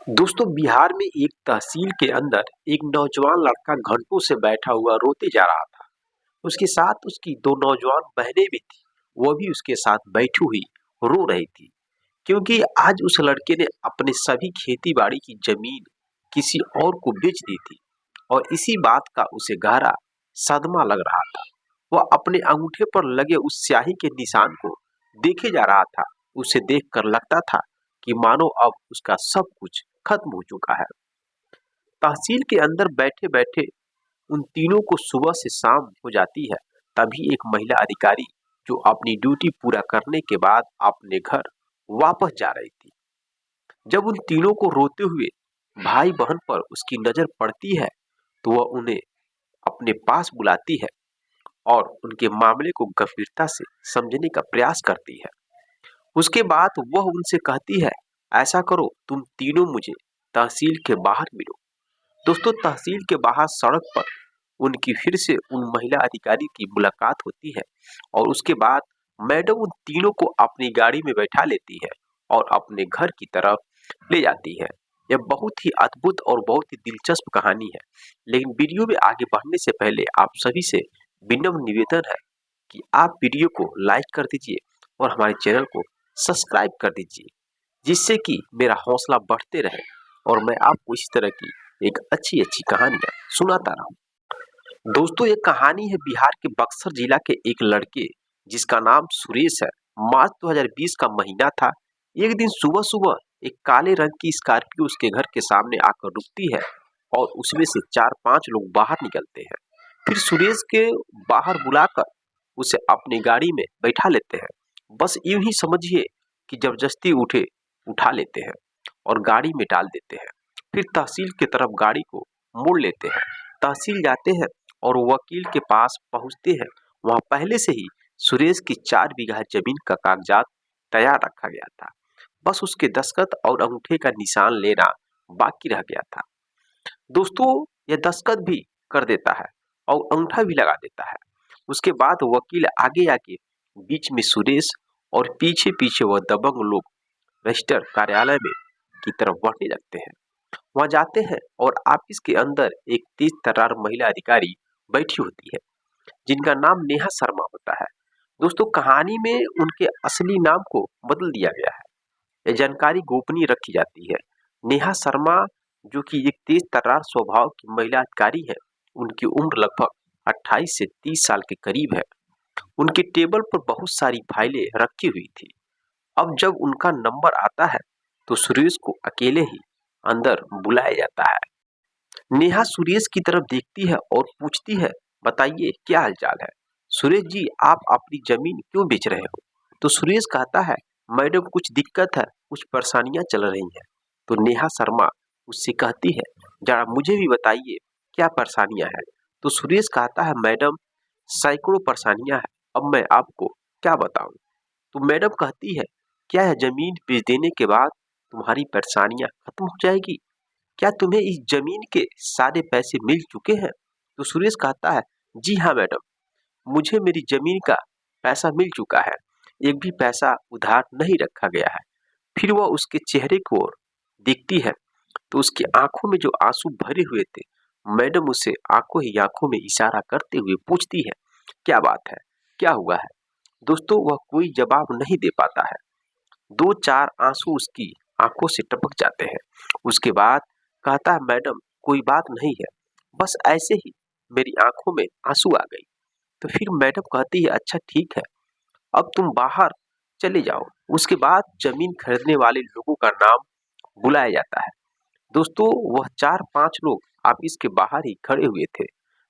दोस्तों बिहार में एक तहसील के अंदर एक नौजवान लड़का घंटों से बैठा हुआ रोते जा रहा था। उसके साथ उसकी दो नौजवान बहनें भी थी। वो भी उसके साथ बैठी हुई रो रही थी क्योंकि आज उस लड़के ने अपने सभी खेती बाड़ी की जमीन किसी और को बेच दी थी और इसी बात का उसे गहरा सदमा लग रहा था। वह अपने अंगूठे पर लगे उस स्याही के निशान को देखे जा रहा था। उसे देखकर लगता था कि मानो अब उसका सब कुछ खत्म हो चुका है। तहसील के अंदर बैठे बैठे उन तीनों को सुबह से शाम हो जाती है। तभी एक महिला अधिकारी जो अपनी ड्यूटी पूरा करने के बाद अपने घर वापस जा रही थी, जब उन तीनों को रोते हुए भाई बहन पर उसकी नजर पड़ती है तो वह उन्हें अपने पास बुलाती है और उनके मामले को गंभीरता से समझने का प्रयास करती है। उसके बाद वह उनसे कहती है, ऐसा करो तुम तीनों मुझे तहसील के बाहर मिलो। दोस्तों तहसील के बाहर सड़क पर उनकी फिर से उन महिला अधिकारी की मुलाकात होती है और उसके बाद मैडम उन तीनों को अपनी गाड़ी में बैठा लेती है और अपने घर की तरफ ले जाती है। यह बहुत ही अद्भुत और बहुत ही दिलचस्प कहानी है। लेकिन वीडियो में आगे बढ़ने से पहले आप सभी से विनम्र निवेदन है कि आप वीडियो को लाइक कर दीजिए और हमारे चैनल को सब्सक्राइब कर दीजिए, जिससे कि मेरा हौसला बढ़ते रहे और मैं आपको इस तरह की एक अच्छी अच्छी कहानियां सुनाता रहूं। दोस्तों ये कहानी है बिहार के बक्सर जिला के एक लड़के जिसका नाम सुरेश है। मार्च 2020 का महीना था। एक दिन सुबह सुबह एक काले रंग की स्कॉर्पियो उसके घर के सामने आकर रुकती है और उसमें से 4-5 लोग बाहर निकलते हैं। फिर सुरेश के बाहर बुलाकर उसे अपनी गाड़ी में बैठा लेते हैं। बस यूं ही समझिए कि जबरदस्ती उठा लेते हैं और गाड़ी में डाल देते हैं। फिर तहसील की तरफ गाड़ी को मोड़ लेते हैं। तहसील जाते हैं और वकील के पास पहुंचते हैं। वहां पहले से ही सुरेश की 4 बीघा जमीन का कागजात तैयार रखा गया था। बस उसके दस्तखत और अंगूठे का निशान लेना बाकी रह गया था। दोस्तों यह दस्तखत भी कर देता है और अंगूठा भी लगा देता है। उसके बाद वकील आगे आके बीच में सुरेश और पीछे पीछे वह दबंग लोग रजिस्टर कार्यालय में की तरफ बढ़ने लगते हैं। वहां जाते हैं और ऑफिस के अंदर एक तेज तर्रार महिला अधिकारी बैठी होती है जिनका नाम नेहा शर्मा होता है। दोस्तों कहानी में उनके असली नाम को बदल दिया गया है। यह जानकारी गोपनीय रखी जाती है। नेहा शर्मा जो कि एक तेज तर्रार स्वभाव की महिला अधिकारी है, उनकी उम्र लगभग 28 से 30 साल के करीब है। उनके टेबल पर बहुत सारी फाइलें रखी हुई थी। अब जब उनका नंबर आता है तो सुरेश को अकेले ही अंदर बुलाया जाता है। नेहा सुरेश की तरफ देखती है और पूछती है, बताइए क्या हालचाल है? सुरेश जी आप अपनी जमीन क्यों बेच रहे हो? तो सुरेश कहता है, मैडम कुछ दिक्कत है, कुछ परेशानियां चल रही हैं। तो नेहा शर्मा उससे कहती है, जरा मुझे भी बताइए क्या परेशानियां हैं? तो सुरेश कहता है, मैडम सैकड़ों परेशानियां हैं, अब मैं आपको क्या बताऊं? तो मैडम कहती है, क्या यह जमीन बेच देने के बाद तुम्हारी परेशानियां खत्म हो जाएगी? क्या तुम्हें इस जमीन के सारे पैसे मिल चुके हैं? तो सुरेश कहता है, जी हाँ मैडम, मुझे मेरी जमीन का पैसा मिल चुका है। एक भी पैसा उधार नहीं रखा गया है। फिर वह उसके चेहरे की ओर देखती है तो उसकी आंखों में जो आंसू भरे हुए थे, मैडम उसे आंखों ही आंखों में इशारा करते हुए पूछती है, क्या बात है, क्या हुआ है? दोस्तों वह कोई जवाब नहीं दे पाता है। 2-4 आंसू उसकी आंखों से टपक जाते हैं। उसके बाद कहता है, मैडम कोई बात नहीं है, बस ऐसे ही मेरी आंखों में आंसू आ गई। तो फिर मैडम कहती है, अच्छा ठीक है, अब तुम बाहर चले जाओ। उसके बाद जमीन खरीदने वाले लोगों का नाम बुलाया जाता है। दोस्तों वह 4-5 लोग ऑफिस के बाहर ही खड़े हुए थे।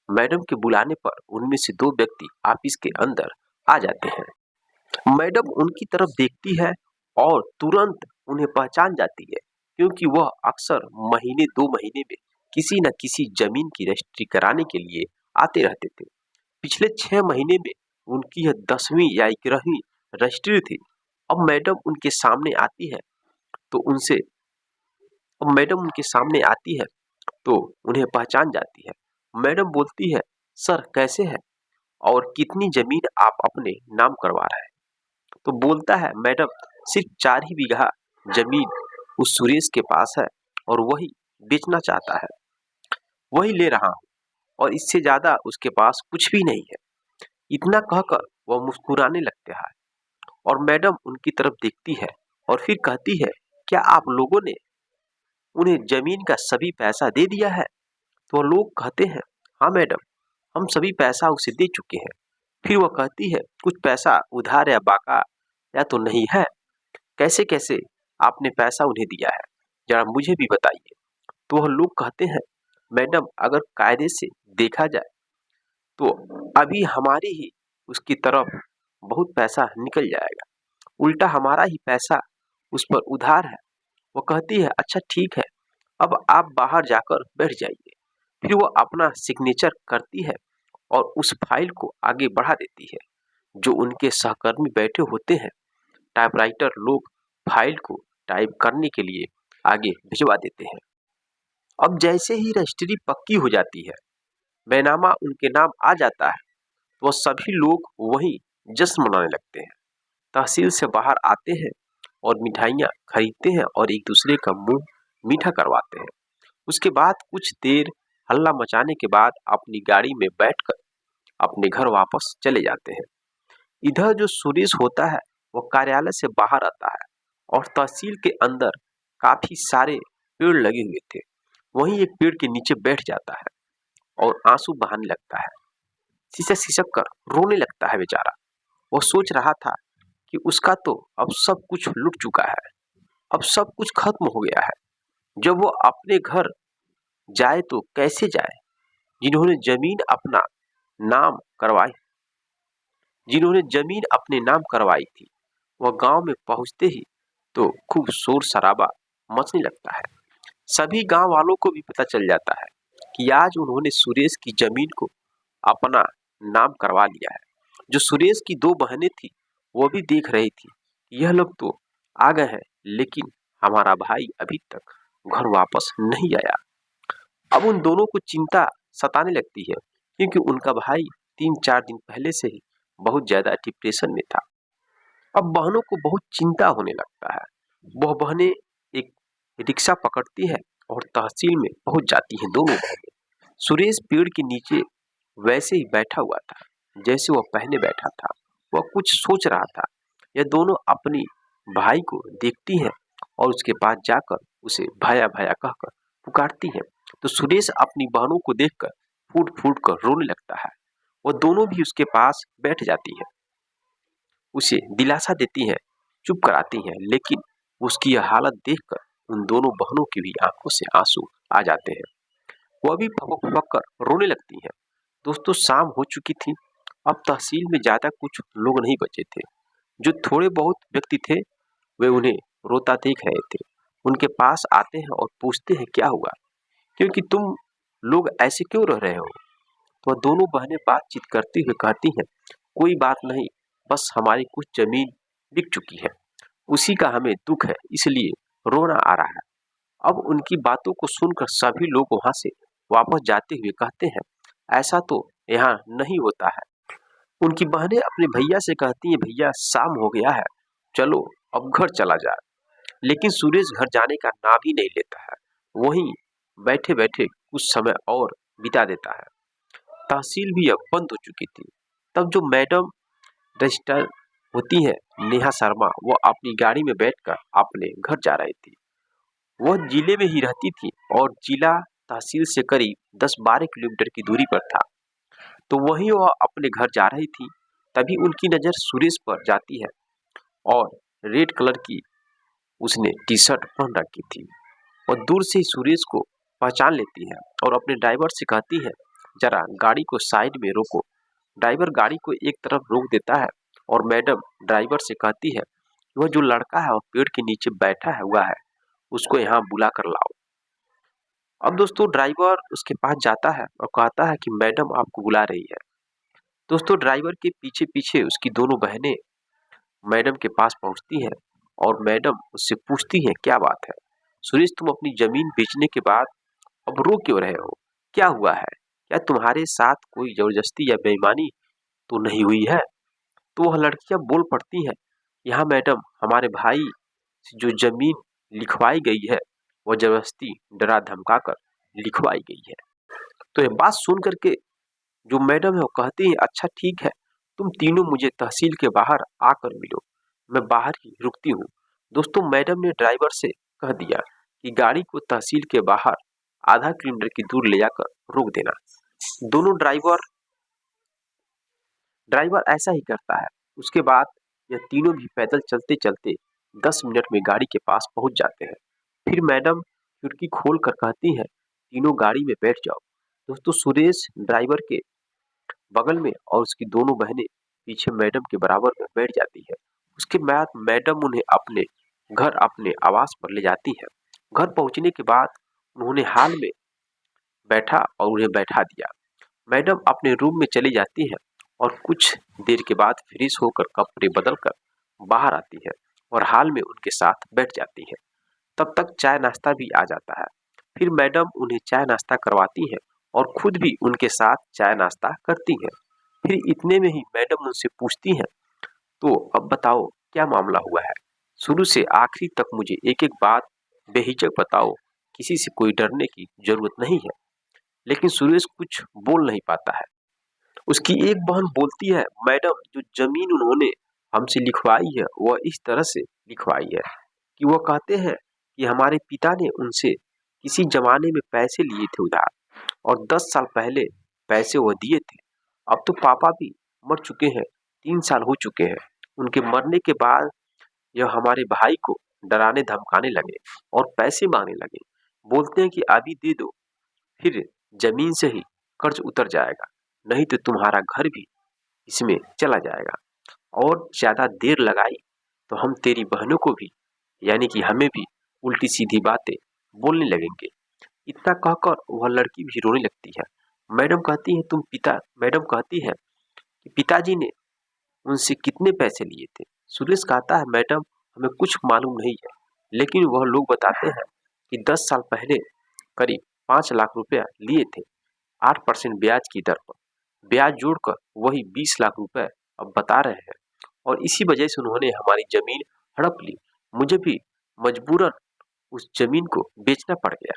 मैडम के बुलाने पर उनमें से 2 व्यक्ति ऑफिस के अंदर आ जाते हैं। मैडम उनकी तरफ देखती है और तुरंत उन्हें पहचान जाती है क्योंकि वह अक्सर महीने 2 महीने में किसी न किसी जमीन की रजिस्ट्री कराने के लिए आते रहते थे। पिछले 6 महीने में उनकी यह 10वीं या 11वीं रजिस्ट्री थी। अब मैडम उनके सामने आती है तो उनसे अब मैडम उनके सामने आती है तो उन्हें पहचान जाती है। मैडम बोलती है, सर कैसे हैं और कितनी जमीन आप अपने नाम करवा रहे हैं? तो बोलता है, मैडम सिर्फ 4 ही बीघा जमीन उस सुरेश के पास है और वही बेचना चाहता है, वही ले रहा हूँ और इससे ज्यादा उसके पास कुछ भी नहीं है। इतना कहकर वह मुस्कुराने लगते हैं और मैडम उनकी तरफ देखती है और फिर कहती है, क्या आप लोगों ने उन्हें जमीन का सभी पैसा दे दिया है? तो लोग कहते हैं, हाँ मैडम, हम सभी पैसा उसे दे चुके हैं। फिर वह कहती है, कुछ पैसा उधार या बाका या तो नहीं है? कैसे कैसे आपने पैसा उन्हें दिया है, जरा मुझे भी बताइए। तो वह लोग कहते हैं, मैडम अगर कायदे से देखा जाए तो अभी हमारी ही उसकी तरफ बहुत पैसा निकल जाएगा, उल्टा हमारा ही पैसा उस पर उधार है। वो कहती है, अच्छा ठीक है, अब आप बाहर जाकर बैठ जाइए। फिर वो अपना सिग्नेचर करती है और उस फाइल को आगे बढ़ा देती है। जो उनके सहकर्मी बैठे होते हैं, टाइपराइटर लोग फाइल को टाइप करने के लिए आगे भिजवा देते हैं। अब जैसे ही रजिस्ट्री पक्की हो जाती है, बैनामा उनके नाम आ जाता है, तो सभी लोग वहीं जश्न मनाने लगते हैं। तहसील से बाहर आते हैं और मिठाइयाँ खरीदते हैं और एक दूसरे का मुंह मीठा करवाते हैं। उसके बाद कुछ देर हल्ला मचाने के बाद अपनी गाड़ी में बैठकर अपने घर वापस चले जाते हैं। इधर जो सुरेश होता है वो कार्यालय से बाहर आता है और तहसील के अंदर काफी सारे पेड़ लगे हुए थे, वहीं एक पेड़ के नीचे बैठ जाता है और आंसू बहाने लगता है। सिसक सिसक कर रोने लगता है बेचारा। वो सोच रहा था कि उसका तो अब सब कुछ लुट चुका है, अब सब कुछ खत्म हो गया है। जब वो अपने घर जाए तो कैसे जाए? जिन्होंने जमीन अपना नाम करवाई जिन्होंने जमीन अपने नाम करवाई थी, वह गांव में पहुंचते ही तो खूब शोर शराबा मचने लगता है। सभी गांव वालों को भी पता चल जाता है कि आज उन्होंने सुरेश की जमीन को अपना नाम करवा लिया है। जो सुरेश की दो बहनें थी, वो भी देख रही थी कि यह लोग तो आ गए हैं, लेकिन हमारा भाई अभी तक घर वापस नहीं आया। अब उन दोनों को चिंता सताने लगती है, क्योंकि उनका भाई 3-4 दिन पहले से ही बहुत ज्यादा डिप्रेशन में था। अब बहनों को बहुत चिंता होने लगता है। वह बहनें एक रिक्शा पकड़ती है और तहसील में पहुंच जाती हैं दोनों बहनें। सुरेश पेड़ के नीचे वैसे ही बैठा हुआ था जैसे वह पहले बैठा था। वह कुछ सोच रहा था। यह दोनों अपनी भाई को देखती हैं और उसके पास जाकर उसे भाया भाया कहकर पुकारती हैं। तो सुरेश अपनी बहनों को देखकर फूट फूट कर रोने लगता है। वह दोनों भी उसके पास बैठ जाती हैं, उसे दिलासा देती हैं, चुप कराती हैं, लेकिन उसकी यह हालत देखकर उन दोनों बहनों की भी आंखों से आंसू आ जाते हैं। वह भी फपक फपक कर रोने लगती हैं। दोस्तों, शाम हो चुकी थी। अब तहसील में ज्यादा कुछ लोग नहीं बचे थे। जो थोड़े बहुत व्यक्ति थे, वे उन्हें रोता देख रहे थे। उनके पास आते हैं और पूछते हैं, क्या हुआ, क्योंकि तुम लोग ऐसे क्यों रह रहे हो? तो दोनों बहनें बातचीत करती हुई कहती हैं, कोई बात नहीं, बस हमारी कुछ जमीन बिक चुकी है, उसी का हमें दुख है, इसलिए रोना आ रहा है। अब उनकी बातों को सुनकर सभी लोग वहां से वापस जाते हुए कहते हैं, ऐसा तो यहाँ नहीं होता है। उनकी बहनें अपने भैया से कहती हैं, भैया शाम हो गया है, चलो अब घर चला जाए। लेकिन सूरज घर जाने का नाम ही नहीं लेता है, वहीं बैठे बैठे कुछ समय और बिता देता है। तहसील भी अब बंद हो चुकी थी। तब जो मैडम रजिस्टर होती है, नेहा शर्मा, वो अपनी गाड़ी में बैठकर अपने घर जा रही थी। वह जिले में ही रहती थी और जिला तहसील से करीब 10-12 किलोमीटर की दूरी पर था। तो वहीं वह अपने घर जा रही थी, तभी उनकी नज़र सुरेश पर जाती है और रेड कलर की उसने टी शर्ट पहन रखी थी। और दूर से ही सुरेश को पहचान लेती है और अपने ड्राइवर से कहती है, जरा गाड़ी को साइड में रोको। ड्राइवर गाड़ी को एक तरफ रोक देता है और मैडम ड्राइवर से कहती है, वह जो लड़का है वह पेड़ के नीचे बैठा है हुआ है, उसको यहाँ बुला कर लाओ। अब दोस्तों, ड्राइवर उसके पास जाता है और कहता है कि मैडम आपको बुला रही है। दोस्तों, ड्राइवर के पीछे पीछे उसकी दोनों बहनें मैडम के पास पहुंचती हैं और मैडम उससे पूछती हैं, क्या बात है सुरेश, तुम अपनी जमीन बेचने के बाद अब रो क्यों रहे हो? क्या हुआ है? क्या तुम्हारे साथ कोई जबरदस्ती या बेईमानी तो नहीं हुई है? तो वह लड़कियां बोल पड़ती हैं, यहाँ मैडम हमारे भाई से जो जमीन लिखवाई गई है, वह जबरदस्ती डरा धमका कर लिखवाई गई है। तो यह बात सुन करके जो मैडम है वो कहती है, अच्छा ठीक है, तुम तीनों मुझे तहसील के बाहर आकर मिलो, मैं बाहर ही रुकती हूँ। दोस्तों, मैडम ने ड्राइवर से कह दिया कि गाड़ी को तहसील के बाहर आधा किलोमीटर की दूर ले जाकर रोक देना। दोनों ड्राइवर ऐसा ही करता है। उसके बाद यह तीनों भी पैदल चलते चलते 10 मिनट में गाड़ी के पास पहुंच जाते हैं। फिर मैडम खिड़की खोल कर कहती है, तीनों गाड़ी में बैठ जाओ। दोस्तों, सुरेश ड्राइवर के बगल में और उसकी दोनों बहनें पीछे मैडम के बराबर में बैठ जाती है। उसके बाद मैडम उन्हें अपने घर, अपने आवास पर ले जाती है। घर पहुंचने के बाद उन्होंने हाल में बैठा और उन्हें बैठा दिया। मैडम अपने रूम में चली जाती है और कुछ देर के बाद फ्रेश होकर कपड़े बदलकर बाहर आती है और हाल में उनके साथ बैठ जाती है। तब तक चाय नाश्ता भी आ जाता है। फिर मैडम उन्हें चाय नाश्ता करवाती है और खुद भी उनके साथ चाय नाश्ता करती है। फिर इतने में ही मैडम उनसे पूछती है, तो अब बताओ क्या मामला हुआ है? शुरू से आखिरी तक मुझे एक एक बात बेहिचक बताओ, किसी से कोई डरने की जरूरत नहीं है। लेकिन सुरेश कुछ बोल नहीं पाता है। उसकी एक बहन बोलती है, मैडम जो जमीन उन्होंने हमसे लिखवाई है वह इस तरह से लिखवाई है कि वह कहते हैं कि हमारे पिता ने उनसे किसी जमाने में पैसे लिए थे उधार, और 10 साल पहले पैसे वह दिए थे। अब तो पापा भी मर चुके हैं, 3 साल हो चुके हैं। उनके मरने के बाद यह हमारे भाई को डराने धमकाने लगे और पैसे मांगने लगे। बोलते हैं कि अभी दे दो, फिर जमीन से ही कर्ज उतर जाएगा, नहीं तो तुम्हारा घर भी इसमें चला जाएगा, और ज्यादा देर लगाई तो हम तेरी बहनों को भी, यानी कि हमें भी उल्टी सीधी बातें बोलने लगेंगे। इतना कहकर वह लड़की भी रोने लगती है। मैडम कहती है कि पिताजी ने उनसे कितने पैसे लिए थे? सुरेश कहता है, मैडम हमें कुछ मालूम नहीं है, लेकिन वह लोग बताते हैं कि 10 साल पहले करीब 5 लाख रुपया लिए थे, 8% ब्याज की दर पर। ब्याज जोड़कर वही 20 लाख रुपए अब बता रहे हैं, और इसी वजह से उन्होंने हमारी जमीन हड़प ली। मुझे भी मजबूरन उस जमीन को बेचना पड़ गया।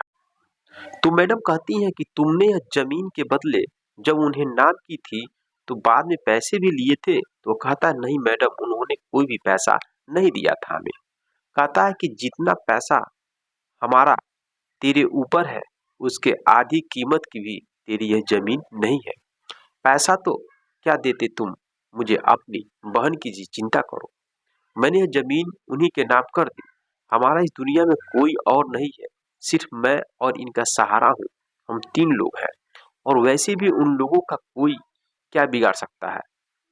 तो मैडम कहती हैं कि तुमने यह जमीन के बदले जब उन्हें नाम की थी तो बाद में पैसे भी लिए थे? तो वो कहता है, नहीं मैडम, उन्होंने कोई भी पैसा नहीं दिया था हमें। कहता है कि जितना पैसा हमारा तेरे ऊपर है उसके आधी कीमत की भी तेरी यह जमीन नहीं है। पैसा तो क्या देते तुम मुझे, अपनी बहन की चिंता करो। मैंने यह जमीन उन्हीं के नाम कर दी। हमारा इस दुनिया में कोई और नहीं है, सिर्फ मैं और इनका सहारा हूँ। हम 3 लोग हैं, और वैसे भी उन लोगों का कोई क्या बिगाड़ सकता है?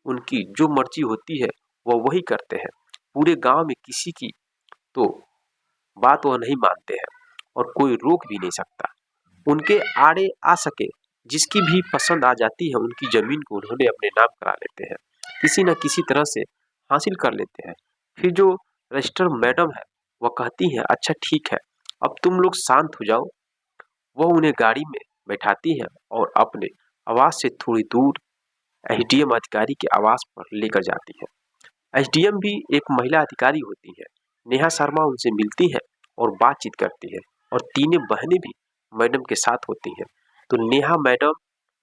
उनकी जो मर्जी होती है वह वही करते हैं। पूरे गांव में किसी की तो बात वह नहीं मानते हैं, और कोई रोक भी नहीं सकता। उनके आड़े आ सके, जिसकी भी पसंद आ जाती है उनकी जमीन को उन्होंने अपने नाम करा लेते हैं, किसी न किसी तरह से हासिल कर लेते हैं। फिर जो रजिस्टर मैडम है वह कहती है, अच्छा ठीक है, अब तुम लोग शांत हो जाओ। वह उन्हें गाड़ी में बैठाती है और अपने आवास से थोड़ी दूर एसडीएम अधिकारी के आवास पर लेकर जाती है। एसडीएम भी एक महिला अधिकारी होती है। नेहा शर्मा उनसे मिलती है और बातचीत करती है, और तीनों बहनें भी मैडम के साथ होती हैं। तो नेहा मैडम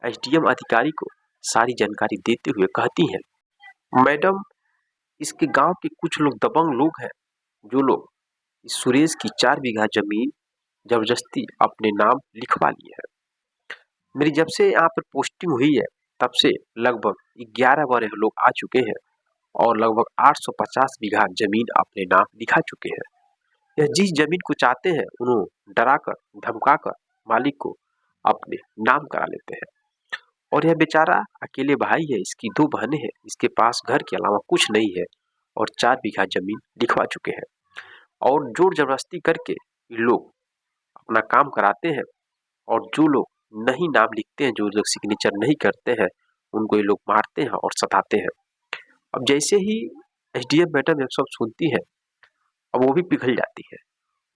एसडीएम अधिकारी को सारी जानकारी देते हुए कहती हैं, मैडम इसके गांव के कुछ लोग दबंग लोग हैं, जो लोग इस सुरेश की 4 बीघा जमीन जबरदस्ती अपने नाम लिखवा लिए हैं। मेरी जब से यहाँ पर पोस्टिंग हुई है तब से लगभग 11 बार यह लोग आ चुके हैं और लगभग 850 बीघा जमीन अपने नाम लिखा चुके हैं। यह जिस जमीन को चाहते हैं उन्हें डराकर धमकाकर मालिक को अपने नाम करा लेते हैं। और यह बेचारा अकेले भाई है, इसकी 2 बहनें हैं, इसके पास घर के अलावा कुछ नहीं है, और 4 बीघा जमीन लिखवा चुके हैं। और जोर जबरदस्ती करके ये लोग अपना काम कराते हैं, और जो लोग नहीं नाम लिखते हैं, जो लोग सिग्नेचर नहीं करते हैं, उनको ये लोग मारते हैं और सताते हैं। अब जैसे ही एसडीएम मैडम ये सब सुनती है, अब वो भी पिघल जाती है।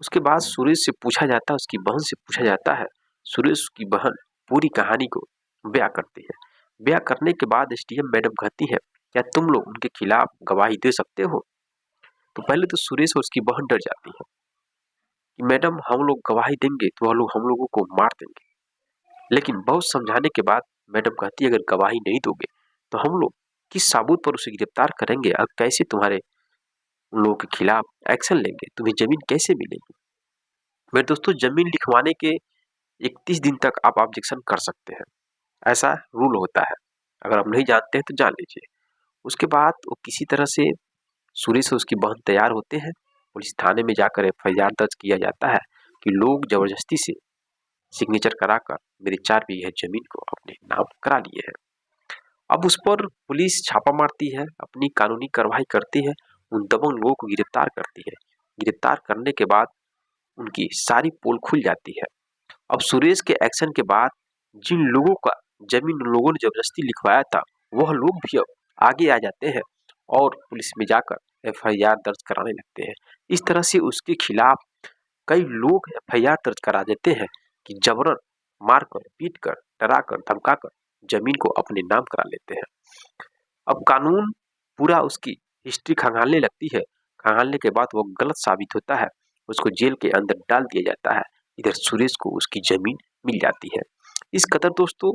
उसके बाद सुरेश से पूछा जाता है, उसकी बहन से पूछा जाता है। सुरेश की बहन पूरी कहानी को बयां करती है। बयां करने के बाद एसडीएम मैडम कहती है, क्या तुम लोग उनके खिलाफ गवाही दे सकते हो? तो पहले तो सुरेश और उसकी बहन डर जाती है। कि मैडम हम लोग गवाही देंगे तो वह लोग हम लोगों को मार देंगे। लेकिन बहुत समझाने के बाद मैडम कहती है अगर गवाही नहीं दोगे तो हम लोग किस सबूत पर उसे गिरफ्तार करेंगे और कैसे तुम्हारे उन लोगों के खिलाफ एक्शन लेंगे, तुम्हें जमीन कैसे मिलेगी। मेरे दोस्तों, जमीन लिखवाने के 31 दिन तक आप ऑब्जेक्शन कर सकते हैं, ऐसा रूल होता है। अगर आप नहीं जानते हैं तो जान लीजिए। उसके बाद वो किसी तरह से सुरेश और उसकी बहन तैयार होते हैं। पुलिस थाने में जाकर एफआईआर दर्ज किया जाता है कि लोग जबरदस्ती से सिग्नेचर कराकर मेरे 4 बीघे जमीन को अपने नाम करा लिए हैं। अब उस पर पुलिस छापा मारती है, अपनी कानूनी कार्रवाई करती है, उन दबंग लोगों को गिरफ्तार करती है। गिरफ्तार करने के बाद उनकी सारी पोल खुल जाती है। अब सुरेश के एक्शन के बाद जिन लोगों का जमीन उन लोगों ने जबरदस्ती लिखवाया था, वह लोग भी अब आगे आ जाते हैं और पुलिस में जाकर एफआईआर दर्ज कराने लगते हैं। इस तरह से उसके खिलाफ कई लोग एफआईआर दर्ज करा देते हैं कि जबरन मारकर, पीटकर, डराकर, धमकाकर जमीन को अपने नाम करा लेते हैं। अब कानून पूरा उसकी हिस्ट्री खंगालने लगती है। खंगालने के बाद वो गलत साबित होता है, उसको जेल के अंदर डाल दिया जाता है। इधर सुरेश को उसकी जमीन मिल जाती है। इस कदर दोस्तों,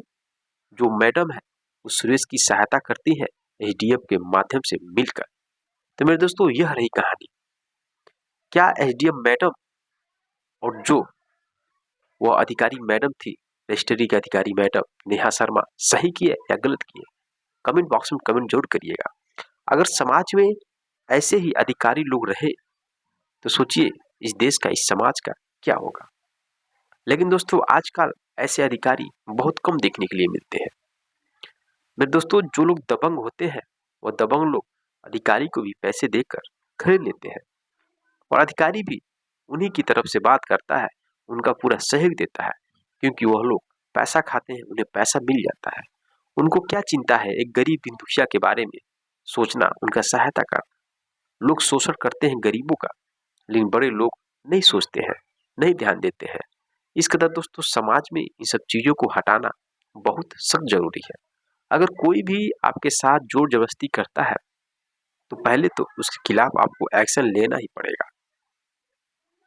जो मैडम है वो सुरेश की सहायता करती है एसडीएफ के माध्यम से मिलकर। तो मेरे दोस्तों, यह रही कहानी। क्या एसडीएफ मैडम और जो वह अधिकारी मैडम थी, रजिस्ट्री के अधिकारी मैडम नेहा शर्मा, सही किए या गलत किए? कमेंट बॉक्स में कमेंट जरूर करिएगा। अगर समाज में ऐसे ही अधिकारी लोग रहे तो सोचिए इस देश का, इस समाज का क्या होगा। लेकिन दोस्तों, आजकल ऐसे अधिकारी बहुत कम देखने के लिए मिलते हैं। मेरे दोस्तों, जो लोग दबंग होते हैं वो दबंग लोग अधिकारी को भी पैसे देकर खरीद लेते हैं और अधिकारी भी उन्हीं की तरफ से बात करता है, उनका पूरा सहयोग देता है, क्योंकि वह लोग पैसा खाते हैं, उन्हें पैसा मिल जाता है। उनको क्या चिंता है एक गरीब दुखिया के बारे में सोचना, उनका सहायता करना। लोग शोषण करते हैं गरीबों का, लेकिन बड़े लोग नहीं सोचते हैं, नहीं ध्यान देते हैं। इस कदर दोस्तों, समाज में इन सब चीजों को हटाना बहुत सख्त जरूरी है। अगर कोई भी आपके साथ जोर जबरदस्ती करता है तो पहले तो उसके खिलाफ आपको एक्शन लेना ही पड़ेगा,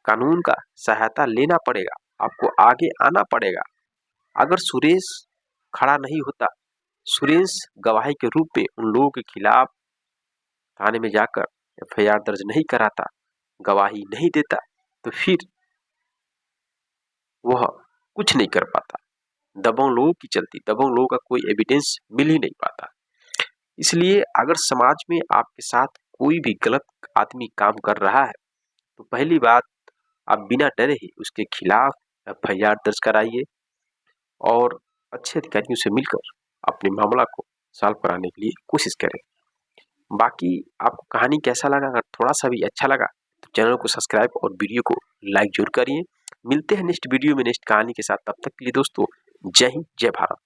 कानून का सहायता लेना पड़ेगा, आपको आगे आना पड़ेगा। अगर सुरेश खड़ा नहीं होता, सुरेश गवाही के रूप में उन लोगों के खिलाफ थाने में जाकर एफआईआर दर्ज नहीं कराता, गवाही नहीं देता, तो फिर वह कुछ नहीं कर पाता। दबंग लोगों की चलती, दबंग लोगों का कोई एविडेंस मिल ही नहीं पाता। इसलिए अगर समाज में आपके साथ कोई भी गलत आदमी काम कर रहा है तो पहली बात, आप बिना डरे ही उसके खिलाफ एफआईआर दर्ज कराइए और अच्छे अधिकारियों से मिलकर अपने मामला को सॉल्व कराने के लिए कोशिश करें। बाकी आपको कहानी कैसा लगा? अगर थोड़ा सा भी अच्छा लगा तो चैनल को सब्सक्राइब और वीडियो को लाइक जरूर करिए। मिलते हैं नेक्स्ट वीडियो में नेक्स्ट कहानी के साथ। तब तक के लिए दोस्तों, जय हिंद, जय भारत।